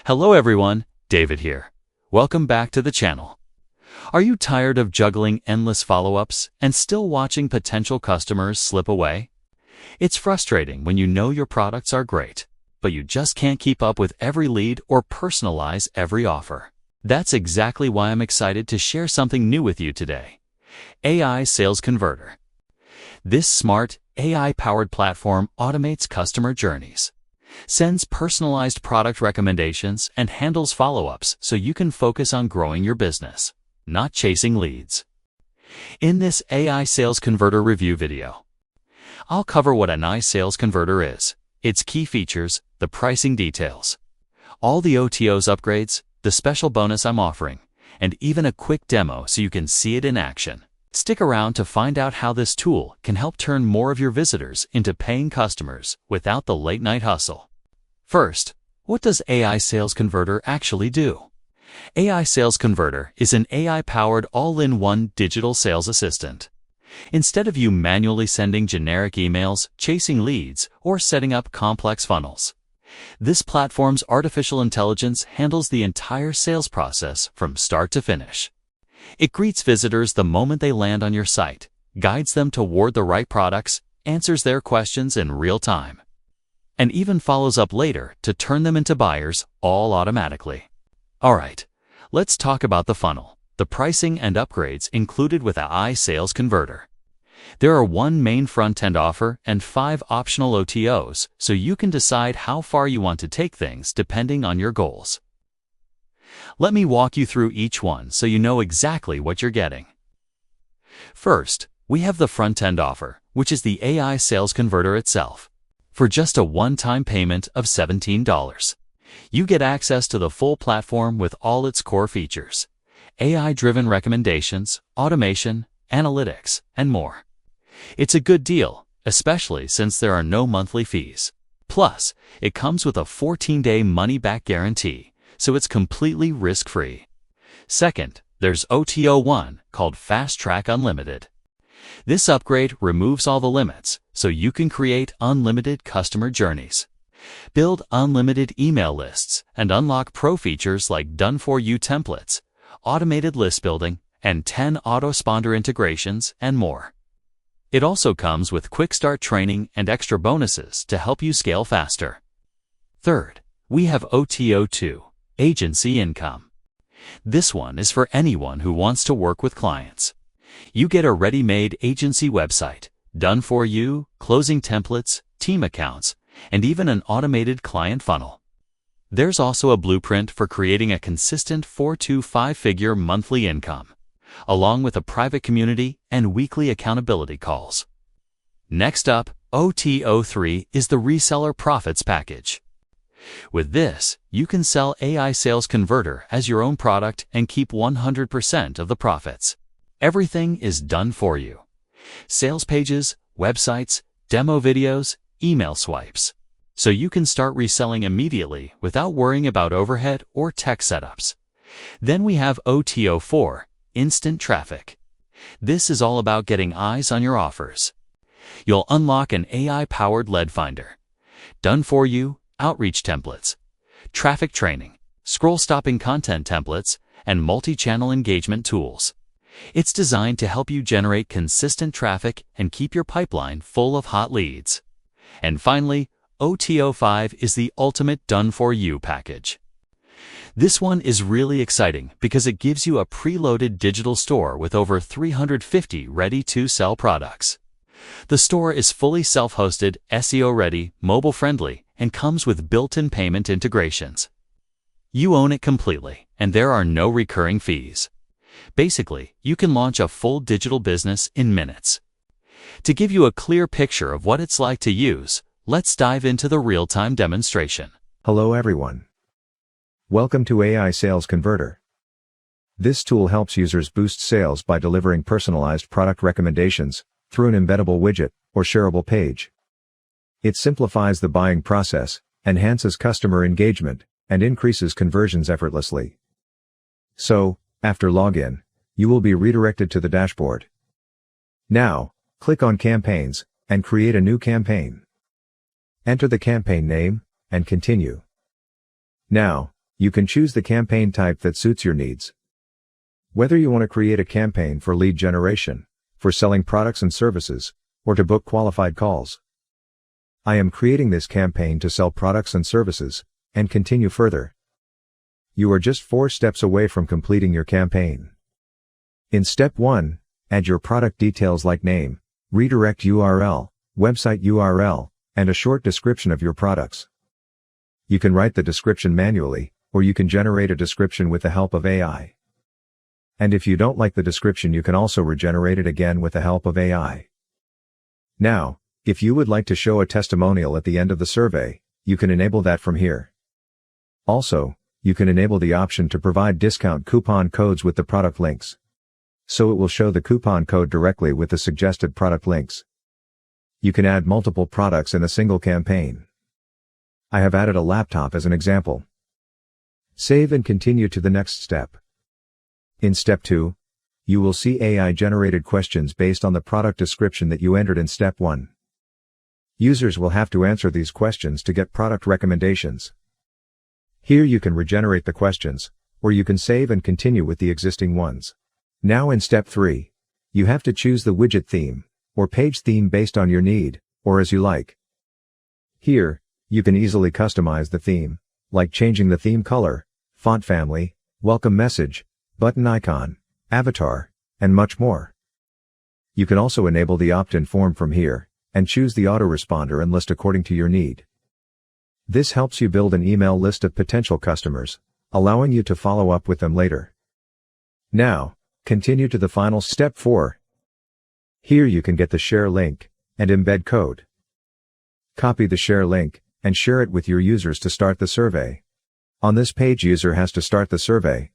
Hello everyone, David here. Welcome back to the channel. Are you tired of juggling endless follow-ups and still watching potential customers slip away? It's frustrating when you know your products are great, but you just can't keep up with every lead or personalize every offer. That's exactly why I'm excited to share something new with you today. AI Sales Converter. This smart, AI-powered platform automates customer journeys, sends personalized product recommendations, and handles follow-ups so you can focus on growing your business, not chasing leads. In this AI Sales Converter review video, I'll cover what an AI Sales Converter is, its key features, the pricing details, all the OTOs upgrades, the special bonus I'm offering, and even a quick demo so you can see it in action. Stick around to find out how this tool can help turn more of your visitors into paying customers without the late-night hustle. First, what does AI Sales Converter actually do? AI Sales Converter is an AI-powered all-in-one digital sales assistant. Instead of you manually sending generic emails, chasing leads, or setting up complex funnels, this platform's artificial intelligence handles the entire sales process from start to finish. It greets visitors the moment they land on your site, guides them toward the right products, answers their questions in real time, and even follows up later to turn them into buyers, all automatically. Alright, let's talk about the funnel, the pricing and upgrades included with AI Sales Converter. There are one main front-end offer and 5 optional OTOs, so you can decide how far you want to take things depending on your goals. Let me walk you through each one so you know exactly what you're getting. First, we have the front-end offer, which is the AI Sales Converter itself. For just a one-time payment of $17, you get access to the full platform with all its core features: AI-driven recommendations, automation, analytics, and more. It's a good deal, especially since there are no monthly fees. Plus, it comes with a 14-day money-back guarantee, so it's completely risk-free. Second, there's OTO 1, called Fast Track Unlimited. This upgrade removes all the limits, so you can create unlimited customer journeys, build unlimited email lists, and unlock pro features like done-for-you templates, automated list building, and 10 autoresponder integrations, and more. It also comes with quick start training and extra bonuses to help you scale faster. Third, we have OTO 2. Agency Income. This one is for anyone who wants to work with clients. You get a ready-made agency website, done for you, closing templates, team accounts, and even an automated client funnel. There's also a blueprint for creating a consistent 4 to 5-figure monthly income, along with a private community and weekly accountability calls. Next up, OTO 3 is the Reseller Profits Package. With this, you can sell AI Sales Converter as your own product and keep 100% of the profits. Everything is done for you: sales pages, websites, demo videos, email swipes. So you can start reselling immediately without worrying about overhead or tech setups. Then we have OTO 4, Instant Traffic. This is all about getting eyes on your offers. You'll unlock an AI-powered lead finder, done for you, outreach templates, traffic training, scroll-stopping content templates, and multi-channel engagement tools. It's designed to help you generate consistent traffic and keep your pipeline full of hot leads. And finally, OTO 5 is the ultimate done-for-you package. This one is really exciting because it gives you a preloaded digital store with over 350 ready-to-sell products. The store is fully self-hosted, SEO-ready, mobile-friendly, and comes with built-in payment integrations. You own it completely, and there are no recurring fees. Basically, you can launch a full digital business in minutes. To give you a clear picture of what it's like to use, let's dive into the real-time demonstration. Hello everyone. Welcome to AI Sales Converter. This tool helps users boost sales by delivering personalized product recommendations through an embeddable widget or shareable page. It simplifies the buying process, enhances customer engagement, and increases conversions effortlessly. So, after login, you will be redirected to the dashboard. Now, click on Campaigns and create a new campaign. Enter the campaign name and continue. Now, You can choose the campaign type that suits your needs. Whether you want to create a campaign for lead generation, for selling products and services, or to book qualified calls. I am creating this campaign to sell products and services, and continue further. You are just 4 steps away from completing your campaign. In step 1, add your product details like name, redirect URL, website URL, and a short description of your products. You can write the description manually, or you can generate a description with the help of AI. And if you don't like the description, you can also regenerate it again with the help of AI. Now, if you would like to show a testimonial at the end of the survey, you can enable that from here. Also, you can enable the option to provide discount coupon codes with the product links. So it will show the coupon code directly with the suggested product links. You can add multiple products in a single campaign. I have added a laptop as an example. Save and continue to the next step. In step 2, you will see AI-generated questions based on the product description that you entered in step 1. Users will have to answer these questions to get product recommendations. Here you can regenerate the questions, or you can save and continue with the existing ones. Now in step 3, you have to choose the widget theme, or page theme based on your need, or as you like. Here, you can easily customize the theme, like changing the theme color, font family, welcome message, button icon, avatar, and much more. You can also enable the opt-in form from here, and choose the autoresponder and list according to your need. This helps you build an email list of potential customers, allowing you to follow up with them later. Now, continue to the final step 4. Here you can get the share link, and embed code. Copy the share link, and share it with your users to start the survey. On this page, user has to start the survey.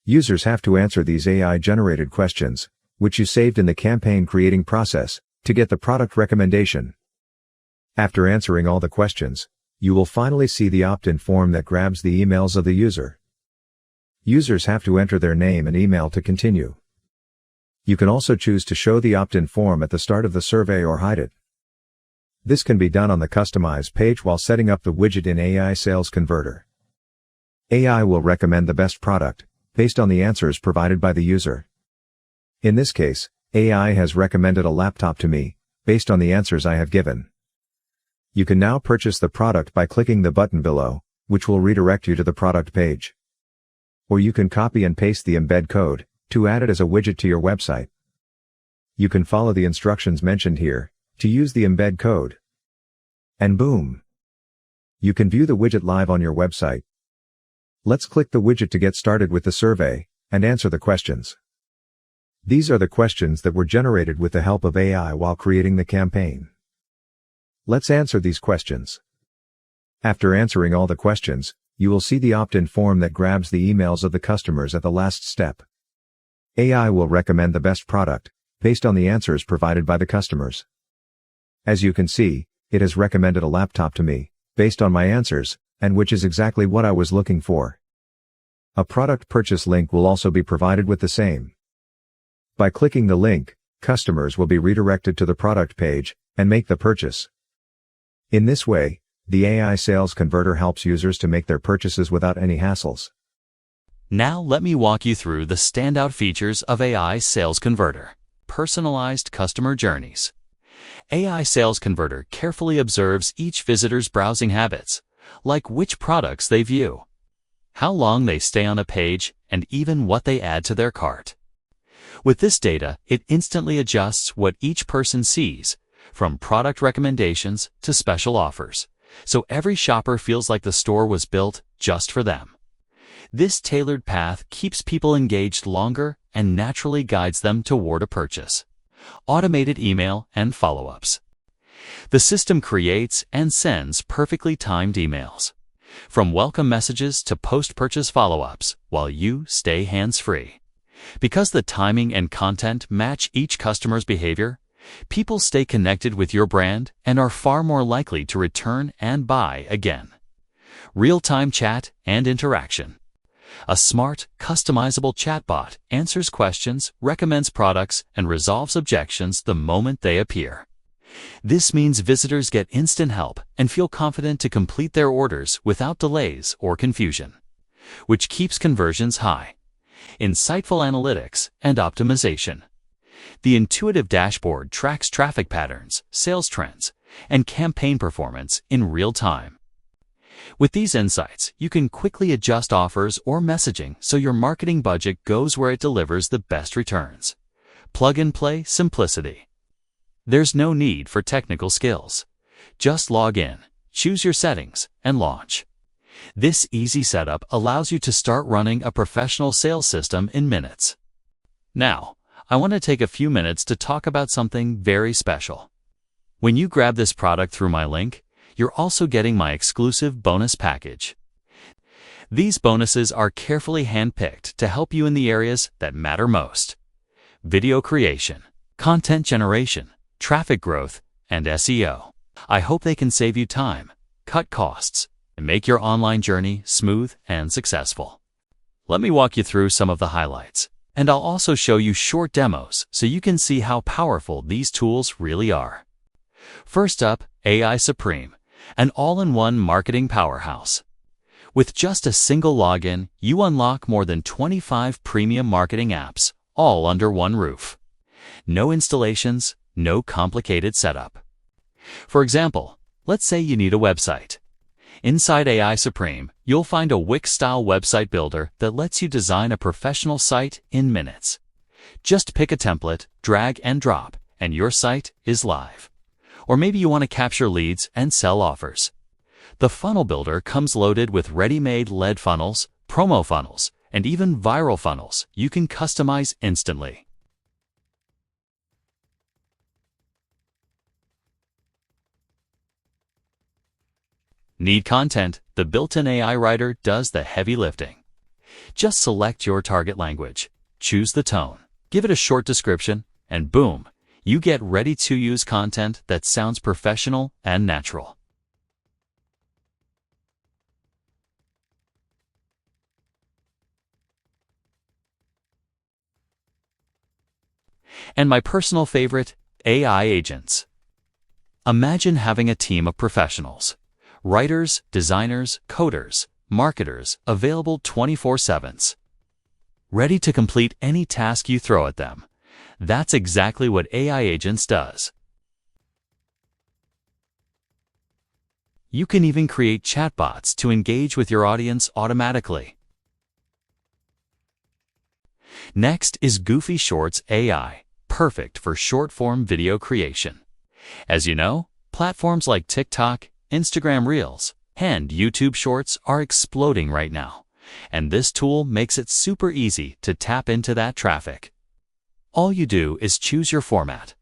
Users have to answer these AI-generated questions, which you saved in the campaign creating process, to get the product recommendation. After answering all the questions, you will finally see the opt-in form that grabs the emails of the user. Users have to enter their name and email to continue. You can also choose to show the opt-in form at the start of the survey or hide it. This can be done on the Customize page while setting up the widget in AI Sales Converter. AI will recommend the best product, based on the answers provided by the user. In this case, AI has recommended a laptop to me, based on the answers I have given. You can now purchase the product by clicking the button below, which will redirect you to the product page. Or you can copy and paste the embed code, to add it as a widget to your website. You can follow the instructions mentioned here, to use the embed code. And boom! You can view the widget live on your website. Let's click the widget to get started with the survey, and answer the questions. These are the questions that were generated with the help of AI while creating the campaign. Let's answer these questions. After answering all the questions, you will see the opt-in form that grabs the emails of the customers at the last step. AI will recommend the best product, based on the answers provided by the customers. As you can see, it has recommended a laptop to me, based on my answers, and which is exactly what I was looking for. A product purchase link will also be provided with the same. By clicking the link, customers will be redirected to the product page, and make the purchase. In this way, the AI Sales Converter helps users to make their purchases without any hassles. Now let me walk you through the standout features of AI Sales Converter. Personalized customer journeys. AI Sales Converter carefully observes each visitor's browsing habits, like which products they view, how long they stay on a page, and even what they add to their cart. With this data, it instantly adjusts what each person sees, from product recommendations to special offers, so every shopper feels like the store was built just for them. This tailored path keeps people engaged longer and naturally guides them toward a purchase. Automated email and follow-ups. The system creates and sends perfectly timed emails, from welcome messages to post-purchase follow-ups, while you stay hands-free. Because the timing and content match each customer's behavior, people stay connected with your brand and are far more likely to return and buy again. Real-time chat and interaction. A smart, customizable chatbot answers questions, recommends products, and resolves objections the moment they appear. This means visitors get instant help and feel confident to complete their orders without delays or confusion. which keeps conversions high, insightful analytics, and optimization. The intuitive dashboard tracks traffic patterns, sales trends, and campaign performance in real time. With these insights, you can quickly adjust offers or messaging so your marketing budget goes where it delivers the best returns. Plug-and-play simplicity. There's no need for technical skills. Just log in, choose your settings, and launch. This easy setup allows you to start running a professional sales system in minutes. Now, I want to take a few minutes to talk about something very special. When you grab this product through my link, you're also getting my exclusive bonus package. These bonuses are carefully handpicked to help you in the areas that matter most: video creation, content generation, traffic growth, and SEO. I hope they can save you time, cut costs, and make your online journey smooth and successful. Let me walk you through some of the highlights, and I'll also show you short demos so you can see how powerful these tools really are. First up, AI Supreme, an all-in-one marketing powerhouse. With just a single login, you unlock more than 25 premium marketing apps, all under one roof. No installations, no complicated setup. For example, let's say you need a website. Inside AI Supreme, you'll find a Wix-style website builder that lets you design a professional site in minutes. Just pick a template, drag and drop, and your site is live. Or maybe you want to capture leads and sell offers. The funnel builder comes loaded with ready-made lead funnels, promo funnels, and even viral funnels you can customize instantly. Need content? The built-in AI writer does the heavy lifting. Just select your target language, choose the tone, give it a short description, and boom, you get ready-to-use content that sounds professional and natural. And my personal favorite, AI agents. Imagine having a team of professionals. Writers, designers, coders, marketers, available 24/7. Ready to complete any task you throw at them. That's exactly what AI Agents does. You can even create chatbots to engage with your audience automatically. Next is Goofy Shorts AI, perfect for short-form video creation. As you know, platforms like TikTok, Instagram Reels, and YouTube Shorts are exploding right now, and this tool makes it super easy to tap into that traffic. All you do is choose your format,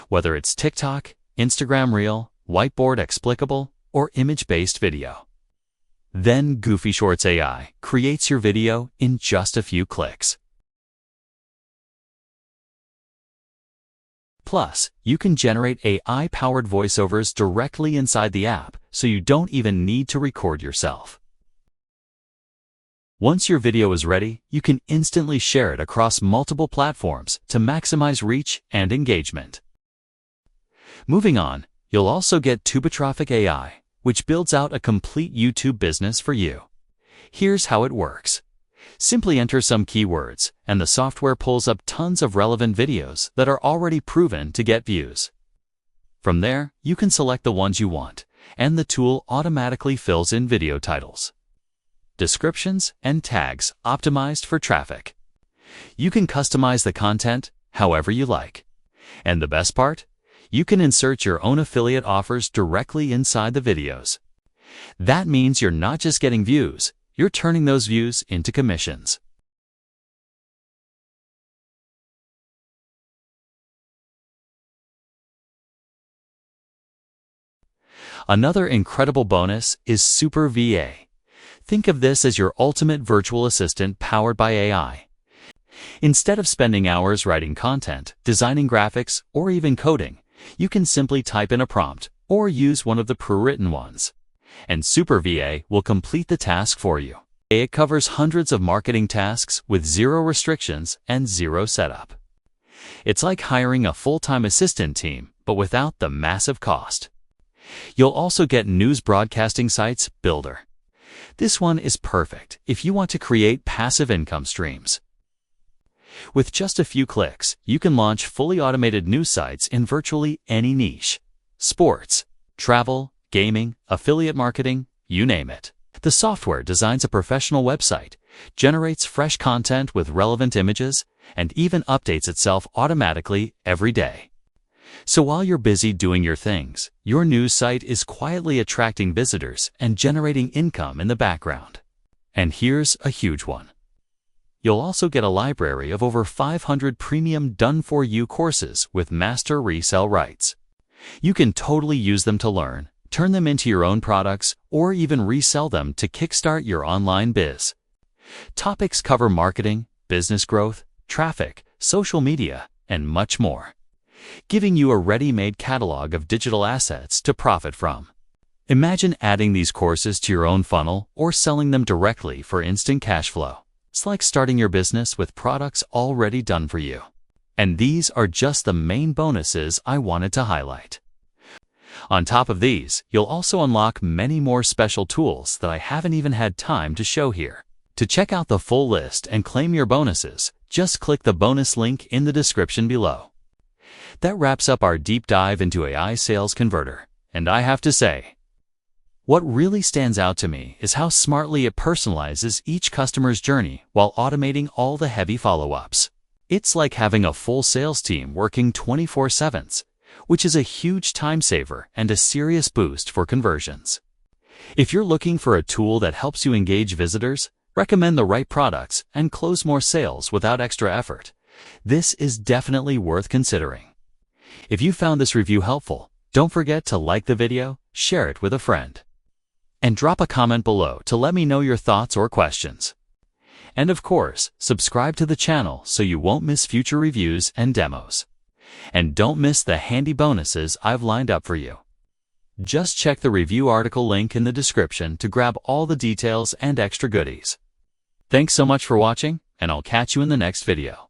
whether it's TikTok, Instagram Reel, whiteboard explicable, or image-based video. Then Goofy Shorts AI creates your video in just a few clicks. Plus, you can generate AI-powered voiceovers directly inside the app, so you don't even need to record yourself. Once your video is ready, you can instantly share it across multiple platforms to maximize reach and engagement. Moving on, you'll also get Tubitraffic AI, which builds out a complete YouTube business for you. Here's how it works. Simply enter some keywords, and the software pulls up tons of relevant videos that are already proven to get views. From there, you can select the ones you want, and the tool automatically fills in video titles, descriptions, and tags optimized for traffic. You can customize the content however you like. And the best part? You can insert your own affiliate offers directly inside the videos. That means you're not just getting views, you're turning those views into commissions. Another incredible bonus is Super VA. Think of this as your ultimate virtual assistant powered by AI. Instead of spending hours writing content, designing graphics, or even coding, you can simply type in a prompt or use one of the pre-written ones, and Super VA will complete the task for you. It covers hundreds of marketing tasks with zero restrictions and zero setup. It's like hiring a full-time assistant team, but without the massive cost. You'll also get News Broadcasting Sites Builder. This one is perfect if you want to create passive income streams. With just a few clicks, you can launch fully automated news sites in virtually any niche: sports, travel, gaming, affiliate marketing, you name it. The software designs a professional website, generates fresh content with relevant images, and even updates itself automatically every day. So while you're busy doing your things, your news site is quietly attracting visitors and generating income in the background. And here's a huge one. You'll also get a library of over 500 premium done-for-you courses with master resale rights. You can totally use them to learn, turn them into your own products, or even resell them to kickstart your online biz. Topics cover marketing, business growth, traffic, social media, and much more, giving you a ready-made catalog of digital assets to profit from. Imagine adding these courses to your own funnel or selling them directly for instant cash flow. It's like starting your business with products already done for you. And these are just the main bonuses I wanted to highlight. On top of these, you'll also unlock many more special tools that I haven't even had time to show here. To check out the full list and claim your bonuses, just click the bonus link in the description below. That wraps up our deep dive into AI Sales Converter, and I have to say, what really stands out to me is how smartly it personalizes each customer's journey while automating all the heavy follow-ups. It's like having a full sales team working 24/7, which is a huge time saver and a serious boost for conversions. If you're looking for a tool that helps you engage visitors, recommend the right products, and close more sales without extra effort, this is definitely worth considering. If you found this review helpful, don't forget to like the video, share it with a friend, and drop a comment below to let me know your thoughts or questions. And of course, subscribe to the channel so you won't miss future reviews and demos. And don't miss the handy bonuses I've lined up for you. Just check the review article link in the description to grab all the details and extra goodies. Thanks so much for watching, and I'll catch you in the next video.